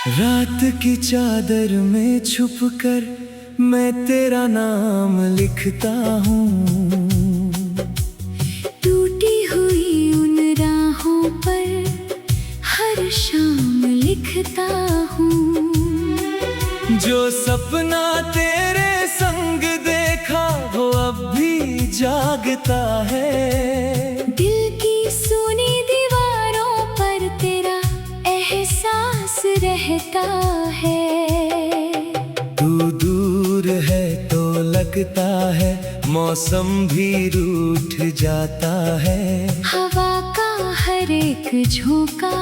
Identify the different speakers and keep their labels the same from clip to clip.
Speaker 1: रात की चादर में छुपकर मैं तेरा नाम लिखता हूँ।
Speaker 2: टूटी हुई उन राहों पर हर शाम लिखता हूँ।
Speaker 1: जो सपना तेरे संग देखा वो अब भी जागता है।
Speaker 2: दिल की सुनी दीवारों पर तेरा एहसास रहता है।
Speaker 1: तू दूर है तो लगता है मौसम भी रूठ जाता है।
Speaker 2: हवा का हर एक झोंका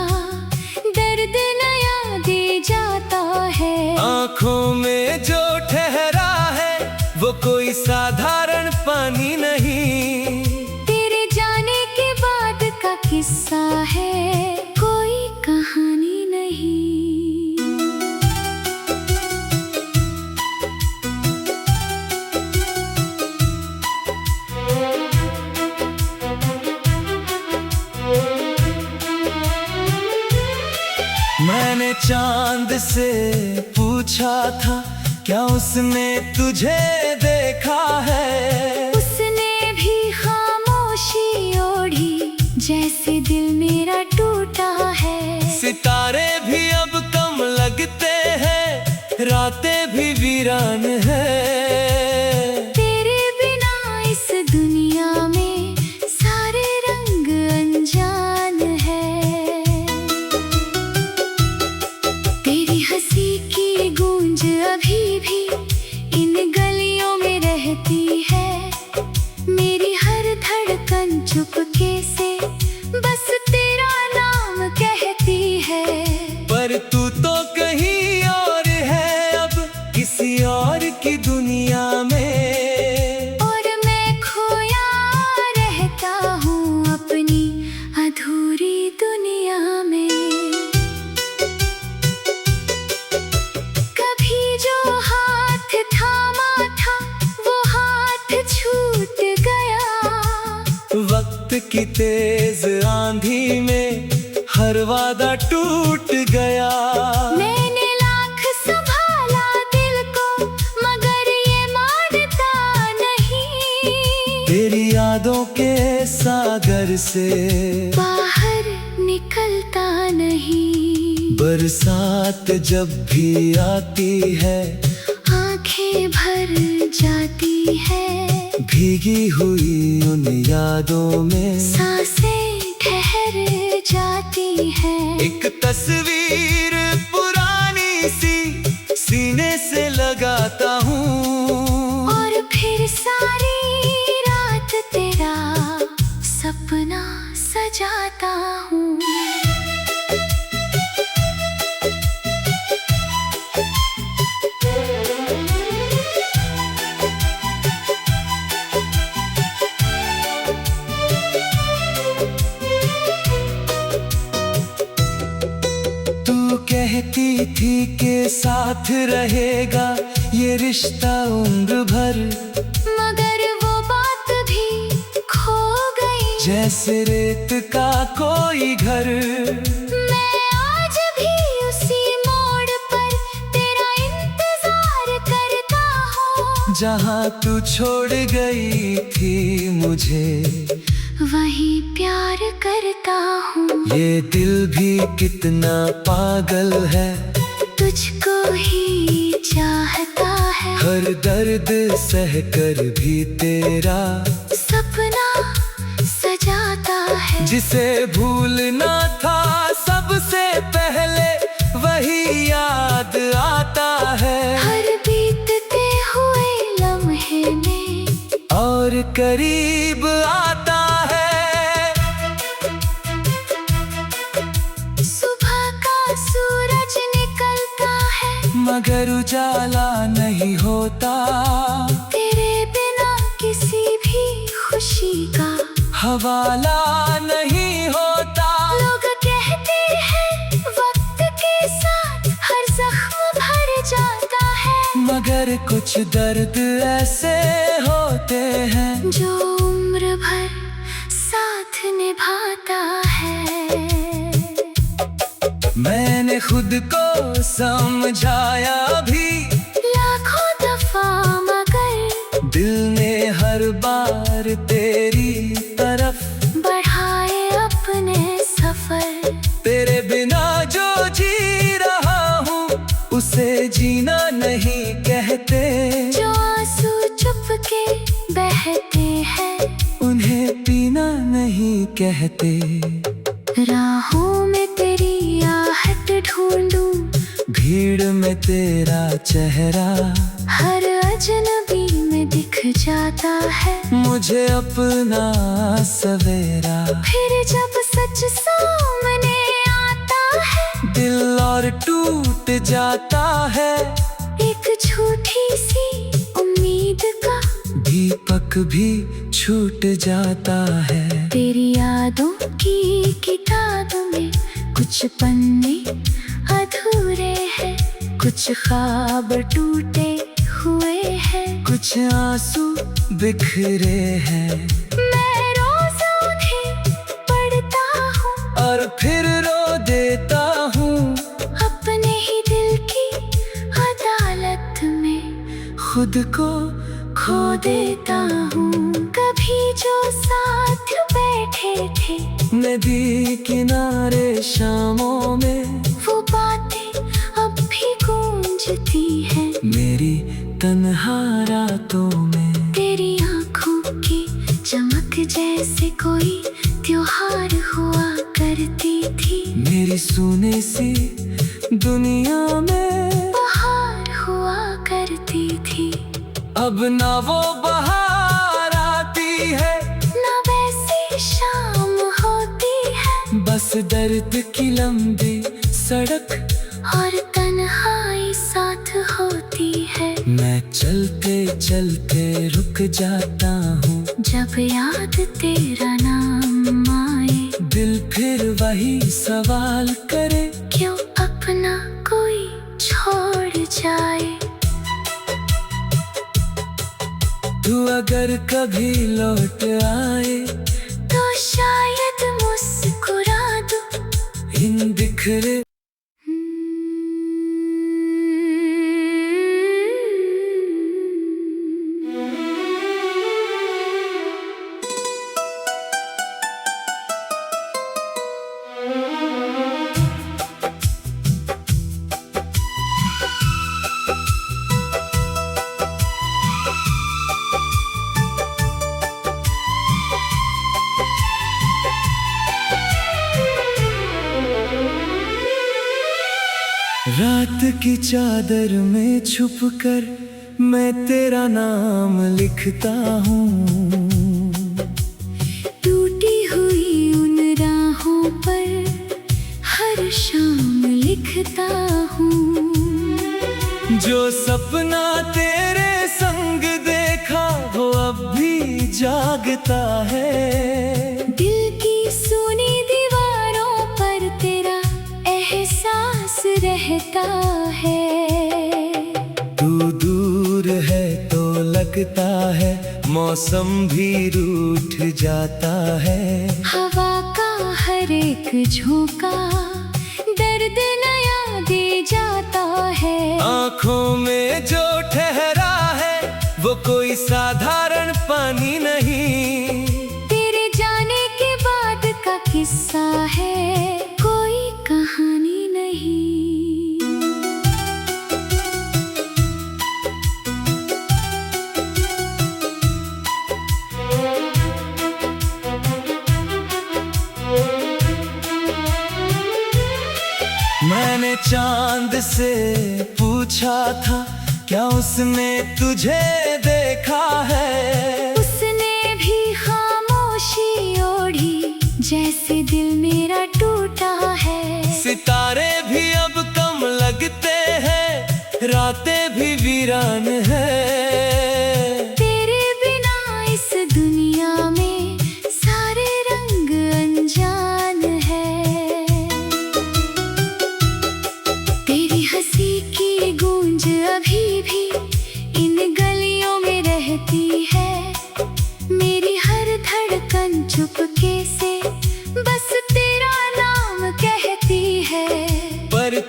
Speaker 2: दर्द नया दे जाता है।
Speaker 1: आँखों में जो ठहरा है वो कोई साधारण पानी नहीं।
Speaker 2: तेरे जाने के बाद का किस्सा है, कोई कहानी नहीं।
Speaker 1: मैंने चांद से पूछा था क्या उसने तुझे देखा है।
Speaker 2: उसने भी खामोशी ओढ़ी जैसे दिल मेरा टूटा है।
Speaker 1: सितारे भी अब कम लगते हैं, रातें भी वीरान है।
Speaker 2: तेरे बिना इस दुनिया में सारे रंग अनजान है। तेरी हंसी की गूंज अभी भी इन गलियों में रहती है। मेरी हर धड़कन चुपके से बस तेरा नाम कहती है।
Speaker 1: पर तू तो कहीं और है अब, किसी और की दुनिया में।
Speaker 2: और मैं खोया रहता हूँ अपनी अधूरी दुनिया में। कभी जो हाथ थामा था वो हाथ छूट गया।
Speaker 1: वक्त की तेज आंधी में हर वादा टूट गया।
Speaker 2: मैंने लाख संभाला दिल को मगर ये मानता नहीं।
Speaker 1: तेरी यादों के सागर से
Speaker 2: बाहर निकलता नहीं।
Speaker 1: बरसात जब भी आती है
Speaker 2: आंखें भर जाती है।
Speaker 1: भीगी हुई उन यादों में
Speaker 2: सांसें ठहर जाती है।
Speaker 1: एक तस्वीर पुरानी सी सीने से लगाता हूँ।
Speaker 2: और फिर सारी रात तेरा सपना सजाता हूँ।
Speaker 1: कहती थी के साथ रहेगा ये रिश्ता उम्र भर,
Speaker 2: मगर वो बात भी खो गई।
Speaker 1: जैसे रेत का कोई घर।
Speaker 2: मैं आज भी उसी मोड़ पर तेरा इंतजार करता हूँ।
Speaker 1: जहाँ तू छोड़ गई थी मुझे
Speaker 2: वही प्यार करता हूँ।
Speaker 1: ये दिल भी कितना पागल है,
Speaker 2: तुझको ही चाहता है।
Speaker 1: हर दर्द सहकर भी तेरा
Speaker 2: सपना सजाता है।
Speaker 1: जिसे भूलना था सबसे पहले वही याद आता है।
Speaker 2: हर बीतते हुए लम्हे में
Speaker 1: और करीब आता है।
Speaker 2: सुबह का सूरज निकलता है
Speaker 1: मगर उजाला नहीं होता।
Speaker 2: तेरे बिना किसी भी खुशी का
Speaker 1: हवाला नहीं होता।
Speaker 2: लोग कहते हैं वक्त के साथ हर जख्म भर जाता है।
Speaker 1: मगर कुछ दर्द ऐसे होते हैं
Speaker 2: जो उम्र भर साथ निभाता है।
Speaker 1: मैंने मैंने खुद को समझाया भी
Speaker 2: लाखों दफा, मगर
Speaker 1: दिल ने हर बार तेरी तरफ
Speaker 2: बढ़ाए अपने सफर।
Speaker 1: तेरे बिना जो जी रहा हूँ उसे जीना नहीं कहते।
Speaker 2: जो आंसू चुपके बहते हैं
Speaker 1: उन्हें पीना नहीं कहते।
Speaker 2: राहों में तेरी आहट ढूंढूं,
Speaker 1: भीड़ में तेरा चेहरा
Speaker 2: हर अजनबी में दिख जाता है
Speaker 1: मुझे अपना सवेरा।
Speaker 2: फिर जब सच सामने आता है
Speaker 1: दिल और टूट जाता है।
Speaker 2: एक झूठी सी उम्मीद का
Speaker 1: दीपक भी छूट जाता है।
Speaker 2: तेरी यादों की किताब में कुछ पन्ने अधूरे हैं, कुछ ख्वाब टूटे हुए हैं,
Speaker 1: कुछ आंसू बिखरे हैं।
Speaker 2: मैं रोज उन्हें पढ़ता हूँ
Speaker 1: और फिर रो देता हूँ
Speaker 2: अपने ही दिल की अदालत में,
Speaker 1: खुद को
Speaker 2: खो देता हूँ। कभी जो साथ बैठे थे
Speaker 1: नदी किनारे शामों में,
Speaker 2: वो बातें अब भी गूंजती हैं
Speaker 1: मेरी तन्हा रातों में।
Speaker 2: तेरी आंखों की चमक जैसे कोई त्योहार हुआ करती थी,
Speaker 1: मेरी सूने सी दुनिया में
Speaker 2: बहार हुआ करती थी।
Speaker 1: अब ना वो बहार आती है
Speaker 2: ना वैसी शाम होती है,
Speaker 1: बस दर्द की लंबी सड़क
Speaker 2: और तन्हाई साथ होती है।
Speaker 1: मैं चलते चलते रुक जाता हूँ
Speaker 2: जब याद तेरा नाम आए,
Speaker 1: दिल फिर वही सवाल करे
Speaker 2: क्यों अपना कोई छोड़ जाए।
Speaker 1: तू अगर कभी लौट आए
Speaker 2: तो शायद मुस्कुरा दूं
Speaker 1: इन बिखरे रात की चादर में छुपकर मैं तेरा नाम लिखता हूँ।
Speaker 2: टूटी हुई उन राहों पर हर शाम लिखता हूँ।
Speaker 1: जो सपना तेरे संग देखा वो अब भी जागता है।
Speaker 2: दिल की सुनी दीवारों पर तेरा एहसास रहता है।
Speaker 1: तू दूर है तो लगता है मौसम भी रूठ जाता है।
Speaker 2: हवा का हर एक झोंका दर्द नया दे जाता है।
Speaker 1: आँखों में जो ठहरा है वो कोई साधारण पानी नहीं।
Speaker 2: तेरे जाने के बाद का किस्सा है, कोई कहानी नहीं।
Speaker 1: मैंने चांद से पूछा था क्या उसने तुझे देखा है।
Speaker 2: उसने भी खामोशी ओढ़ी जैसे दिल मेरा टूटा है।
Speaker 1: सितारे भी अब कम लगते हैं, रातें भी वीरान है।
Speaker 2: तेरे बिना इस दुनिया में सारे रंग अनजान है। तेरी हंसी की गूंज अभी भी इन गलियों में रहती है। मेरी हर धड़कन चुपके से बस तेरा नाम कहती है।
Speaker 1: पर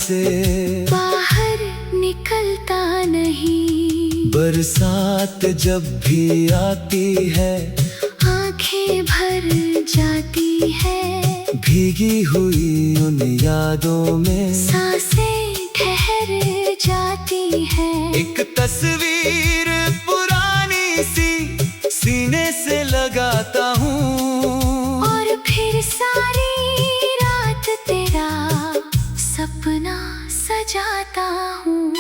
Speaker 1: से
Speaker 2: बाहर निकलता नहीं।
Speaker 1: बरसात जब भी आती है
Speaker 2: आंखें भर जाती है।
Speaker 1: भीगी हुई उन यादों में
Speaker 2: सांसें ठहर जाती है।
Speaker 1: एक तस्वीर पुरानी सी सीने से लगाता हूँ
Speaker 2: और फिर सारी रात तेरा सपना सजाता हूँ।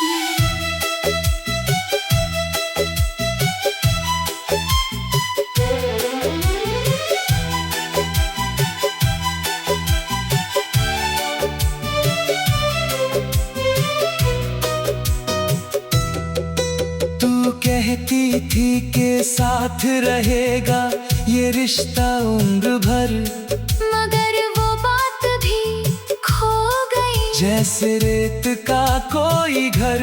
Speaker 1: तू कहती थी के साथ रहेगा ये रिश्ता उम्र भर,
Speaker 2: मगर वो बात भी खो गई।
Speaker 1: जैसे रेत का कोई घर।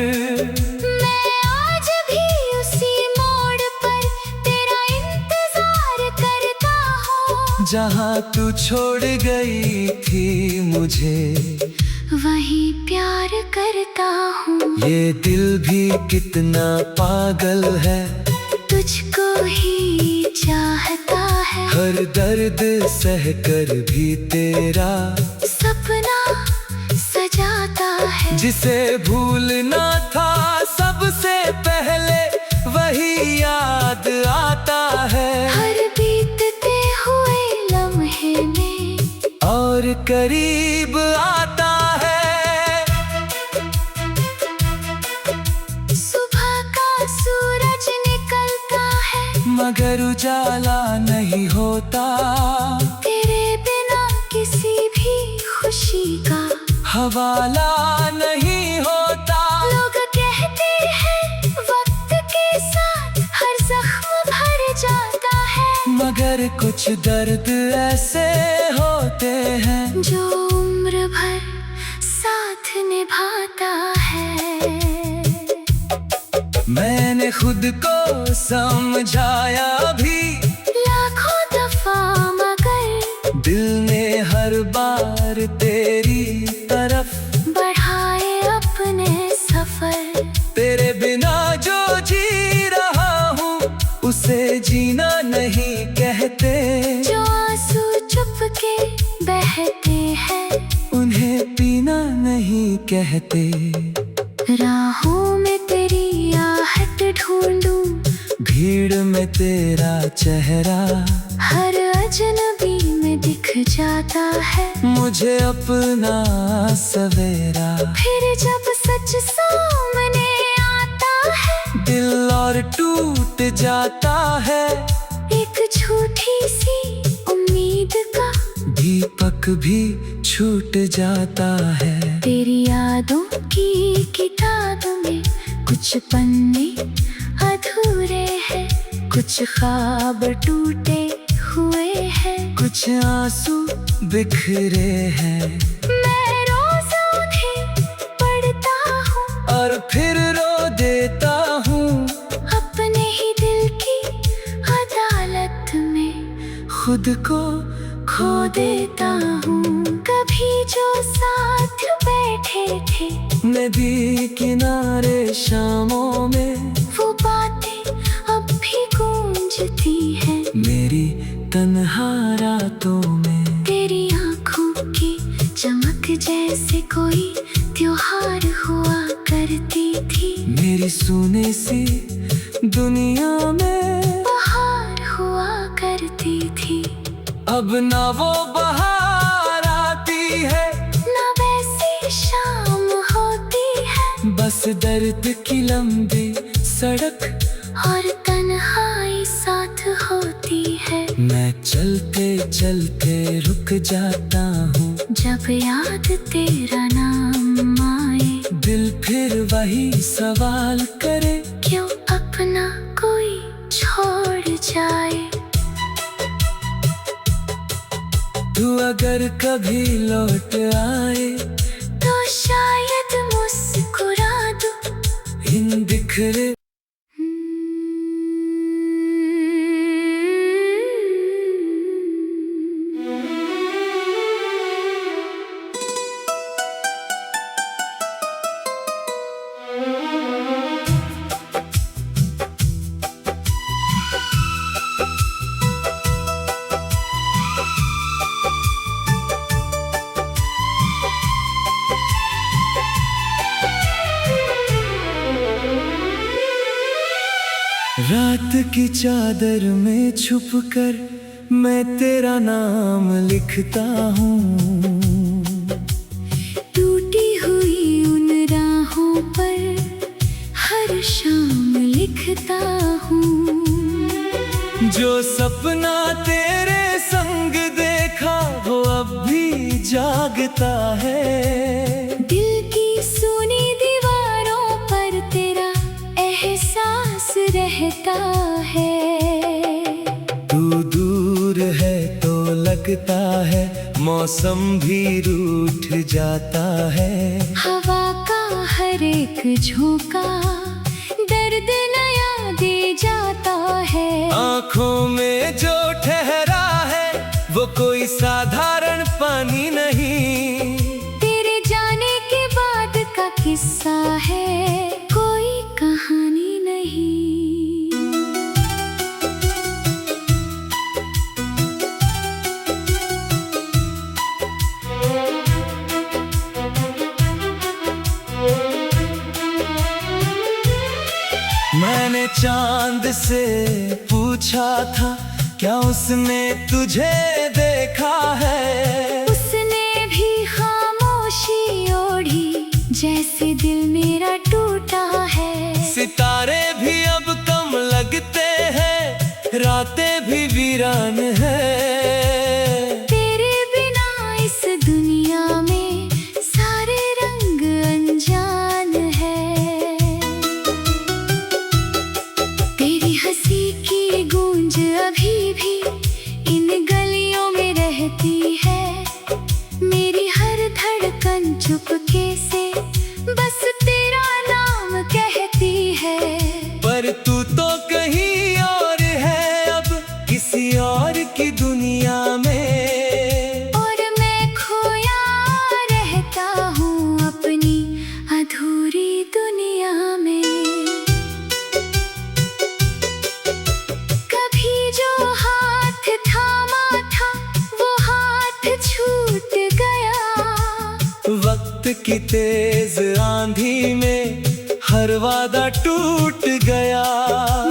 Speaker 2: मैं आज भी उसी मोड़ पर तेरा इंतजार करता हूँ।
Speaker 1: जहाँ तू छोड़ गई थी मुझे
Speaker 2: वहीं प्यार करता हूँ।
Speaker 1: ये दिल भी कितना पागल है,
Speaker 2: तुझको ही चाहता है।
Speaker 1: हर दर्द सह कर भी तेरा
Speaker 2: सपना सजाता है।
Speaker 1: जिसे भूलना था सबसे पहले वही याद आता है।
Speaker 2: हर बीतते हुए लम्हे में
Speaker 1: और करीब आता है।
Speaker 2: सुबह का सूरज निकलता है,
Speaker 1: मगर उजाला नहीं होता।
Speaker 2: तेरे बिना किसी भी खुशी का
Speaker 1: हवाला नहीं होता।
Speaker 2: लोग कहते हैं वक्त के साथ हर जख्म भर जाता है।
Speaker 1: मगर कुछ दर्द ऐसे होते हैं
Speaker 2: जो उम्र भर साथ निभाता है।
Speaker 1: मैंने खुद को समझाया भी
Speaker 2: लाखों दफा मगर
Speaker 1: दिल ने हर बार तेरी तरफ
Speaker 2: बढ़ाए अपने सफर।
Speaker 1: तेरे बिना जो जी रहा हूँ उसे जीना नहीं कहते।
Speaker 2: जो आंसू चुपके बहते हैं
Speaker 1: उन्हें पीना नहीं कहते।
Speaker 2: राहों में तेरी आहट ढूंढूं,
Speaker 1: भीड़ में तेरा चेहरा
Speaker 2: हर अजनबी में दिख जाता है।
Speaker 1: मुझे अपना सवेरा।
Speaker 2: फिर जब सच सामने आता है
Speaker 1: दिल और टूट जाता है।
Speaker 2: एक झूठी सी उम्मीद का
Speaker 1: दीपक भी छूट जाता है।
Speaker 2: तेरी यादों की किताब में कुछ पन्ने अधूरे हैं। कुछ ख्वाब टूटे हुए हैं।
Speaker 1: कुछ आंसू बिखरे हैं।
Speaker 2: मैं रोज उन्हें पढ़ता हूँ
Speaker 1: और फिर रो देता हूँ।
Speaker 2: अपने ही दिल की अदालत में
Speaker 1: खुद को
Speaker 2: खो देता हूँ। कभी जो साथ बैठे थे
Speaker 1: नदी किनारे शामों में
Speaker 2: वो बातें अब भी गूंजती हैं।
Speaker 1: मेरी तन्हा रातों में
Speaker 2: तेरी आंखों की चमक जैसे कोई त्योहार हुआ करती थी।
Speaker 1: मेरी सुने सी दुनिया में
Speaker 2: बहार हुआ करती थी।
Speaker 1: अब ना वो बहार आती है
Speaker 2: ना वैसी शाम होती है।
Speaker 1: बस दर्द की लंबी सड़क
Speaker 2: और तन्हाई साथ होती है।
Speaker 1: मैं चलते चलते रुक जाता हूँ।
Speaker 2: जब याद तेरा नाम आए
Speaker 1: दिल फिर वही सवाल करे,
Speaker 2: क्यों अपना कोई छोड़ जाए।
Speaker 1: तू अगर कभी लौट आए
Speaker 2: तो शायद मुस्कुरा दूं।
Speaker 1: इन बिखरे रात की चादर में छुपकर मैं तेरा नाम लिखता हूँ।
Speaker 2: टूटी हुई उन राहों पर हर शाम लिखता हूँ।
Speaker 1: जो सपना तेरे संग देखा वो अब भी जागता है।
Speaker 2: दिल की सुनी दीवारों पर तेरा एहसास रहता है।
Speaker 1: तू दूर है तो लगता है मौसम भी रूठ जाता है।
Speaker 2: हवा का हर एक झोंका दर्द नया दे जाता है।
Speaker 1: आँखों में जो ठहरा है वो कोई साधारण पानी नहीं।
Speaker 2: तेरे जाने के बाद का किस्सा है, कोई कहानी नहीं।
Speaker 1: मैंने चांद से पूछा था क्या उसने तुझे देखा है।
Speaker 2: उसने भी खामोशी ओढ़ी जैसे दिल मेरा टूटा है।
Speaker 1: सितारे भी अब कम लगते हैं, रातें भी वीरान है।
Speaker 2: तेरे बिना इस दुनिया में सारे रंग अनजान है। तेरी हंसी की गूंज अभी भी इन गलियों में रहती है। मेरी हर धड़कन चुपके से बस तेरा नाम कहती है।
Speaker 1: पर तू तो कहीं और है अब किसी और की दुनिया में।
Speaker 2: और मैं खोया रहता हूँ अपनी अधूरी दुनिया में। कभी जो हाथ थामा था वो हाथ छूट गया।
Speaker 1: वक्त की तेज आंधी में हर वादा टूट गया।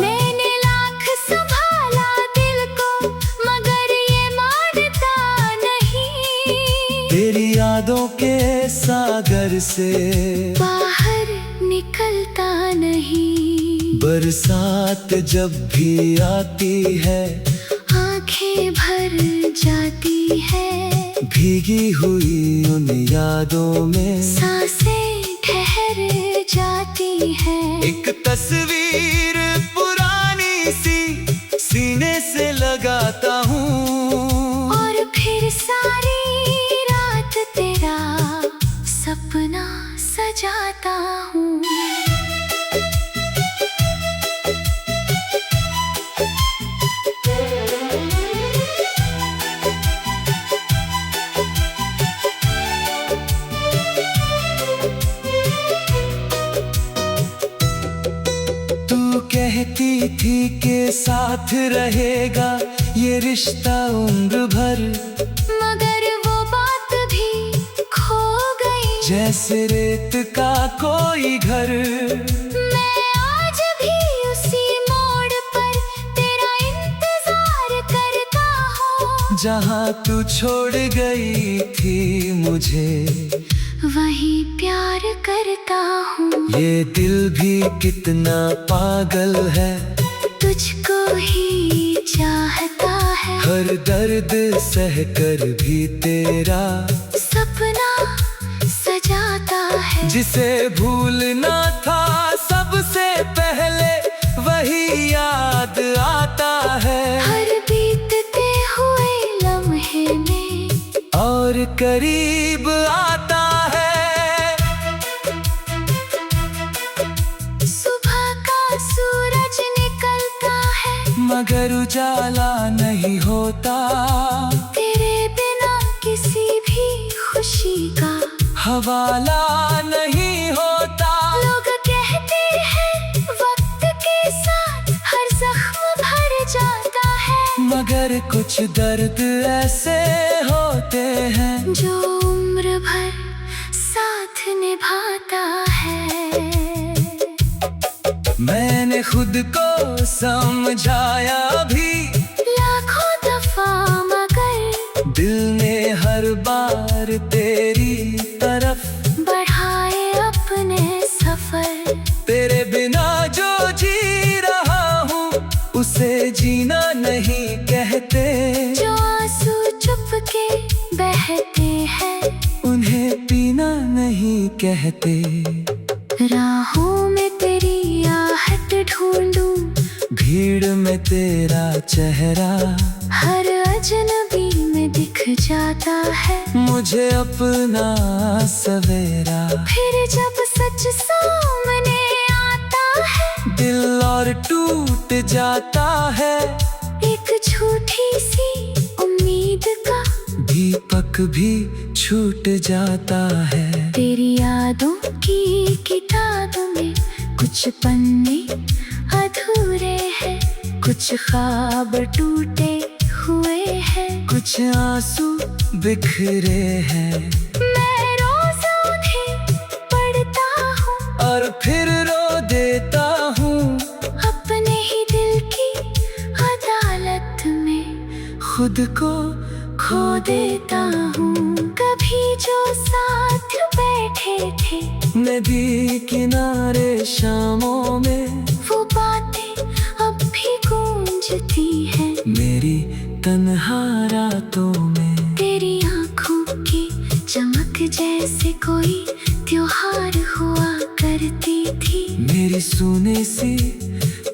Speaker 2: मैंने लाख संभाला दिल को मगर ये मानता नहीं।
Speaker 1: तेरी यादों के सागर से
Speaker 2: बाहर निकलता नहीं।
Speaker 1: बरसात जब भी आती है
Speaker 2: आंखें भर जाती है।
Speaker 1: भीगी हुई उन यादों में
Speaker 2: सांसें ठहर जाती है।
Speaker 1: एक तस्वीर पुरानी सी सीने से लगाता हूँ।
Speaker 2: और फिर सारी रात तेरा सपना सजाता हूँ।
Speaker 1: कहती थी के साथ रहेगा ये रिश्ता उम्र भर।
Speaker 2: मगर वो बात भी खो गई
Speaker 1: जैसे रेत का कोई घर।
Speaker 2: मैं आज भी उसी मोड़ पर तेरा इंतजार करता हूँ।
Speaker 1: जहाँ तू छोड़ गई थी मुझे
Speaker 2: वहीं प्यार करता हूँ।
Speaker 1: ये दिल भी कितना पागल है,
Speaker 2: तुझको ही चाहता है।
Speaker 1: हर दर्द सहकर भी तेरा
Speaker 2: सपना सजाता है।
Speaker 1: जिसे भूलना था सबसे पहले वही याद आता है।
Speaker 2: हर बीतते हुए लम्हे में
Speaker 1: और करीब आता है।
Speaker 2: सुबह का सूरज निकलता है
Speaker 1: मगर उजाला नहीं होता।
Speaker 2: तेरे बिना किसी भी खुशी का
Speaker 1: हवाला नहीं होता।
Speaker 2: लोग कहते हैं वक्त के साथ हर जख्म भर जाता है।
Speaker 1: मगर कुछ दर्द ऐसे होते हैं
Speaker 2: जो उम्र भर साथ निभाता है।
Speaker 1: मैंने खुद को समझाया भी
Speaker 2: लाखों दफा मगर
Speaker 1: दिल ने हर बार तेरी तरफ
Speaker 2: बढ़ाए अपने सफर।
Speaker 1: तेरे बिना जो जी रहा हूँ उसे जीना नहीं कहते।
Speaker 2: जो आंसू चुपके बहते हैं
Speaker 1: उन्हें पीना नहीं कहते।
Speaker 2: राहों में तेरी आहट ढूंढूं,
Speaker 1: भीड़ में तेरा चेहरा
Speaker 2: हर अजनबी में दिख जाता है
Speaker 1: मुझे अपना सवेरा।
Speaker 2: फिर जब सच सामने आता है
Speaker 1: दिल और टूट जाता है।
Speaker 2: एक झूठी सी उम्मीद का
Speaker 1: दीपक भी छूट जाता है।
Speaker 2: तेरी यादों की किताब में कुछ पन्ने अधूरे हैं, कुछ ख्वाब टूटे हुए हैं,
Speaker 1: कुछ आंसू बिखरे हैं।
Speaker 2: मैं रोज उन्हें पढ़ता हूँ
Speaker 1: और फिर रो देता हूँ
Speaker 2: अपने ही दिल की अदालत में
Speaker 1: खुद को
Speaker 2: खो देता हूँ। कभी जो साथ बैठे थे
Speaker 1: नदी किनारे शामों में
Speaker 2: वो बातें अब भी गूंजती हैं
Speaker 1: मेरी तन्हा रातों में।
Speaker 2: तेरी आंखों की चमक जैसे कोई त्योहार हुआ करती थी।
Speaker 1: मेरी सुनी सी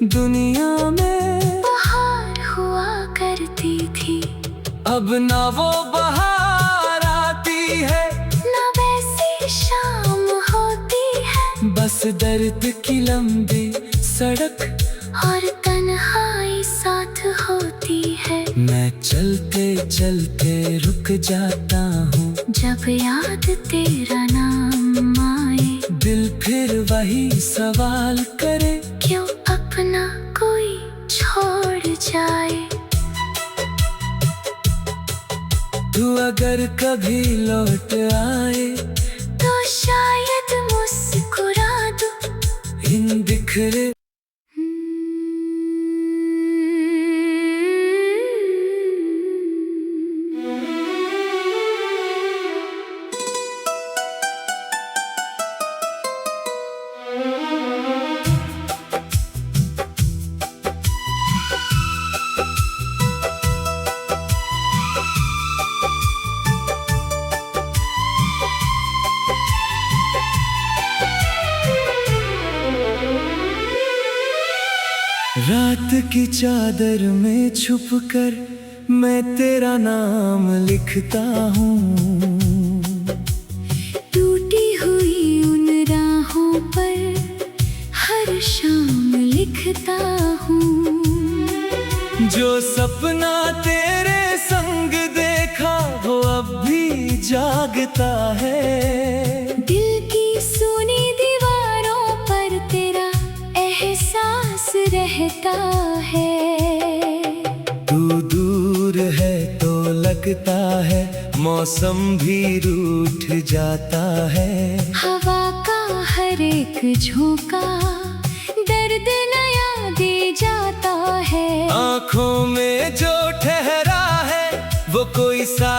Speaker 1: दुनिया में
Speaker 2: बहार हुआ करती थी।
Speaker 1: अब ना वो बहार आती है
Speaker 2: ना वैसी शाम होती है,
Speaker 1: बस दर्द की लंबी सड़क
Speaker 2: और तन्हाई साथ होती है।
Speaker 1: मैं चलते चलते रुक जाता हूँ
Speaker 2: जब याद तेरा नाम आए
Speaker 1: दिल फिर वही सवाल करे
Speaker 2: क्यों अपना कोई छोड़ जाए।
Speaker 1: तू अगर कभी लौट आए
Speaker 2: तो शायद मुस्कुरा दूं
Speaker 1: इन बिखरे रात की चादर में छुपकर मैं तेरा नाम लिखता हूँ।
Speaker 2: टूटी हुई उन राहों पर हर शाम लिखता हूँ।
Speaker 1: जो सपना तेरे संग देखा वो अब भी जागता है।
Speaker 2: दिल की सुनी दीवारों पर तेरा एहसास रहता है।
Speaker 1: तू दूर है तो लगता है मौसम भी रूठ जाता है।
Speaker 2: हवा का हर एक झोंका दर्द नया दे जाता है।
Speaker 1: आँखों में जो ठहरा है वो कोई सा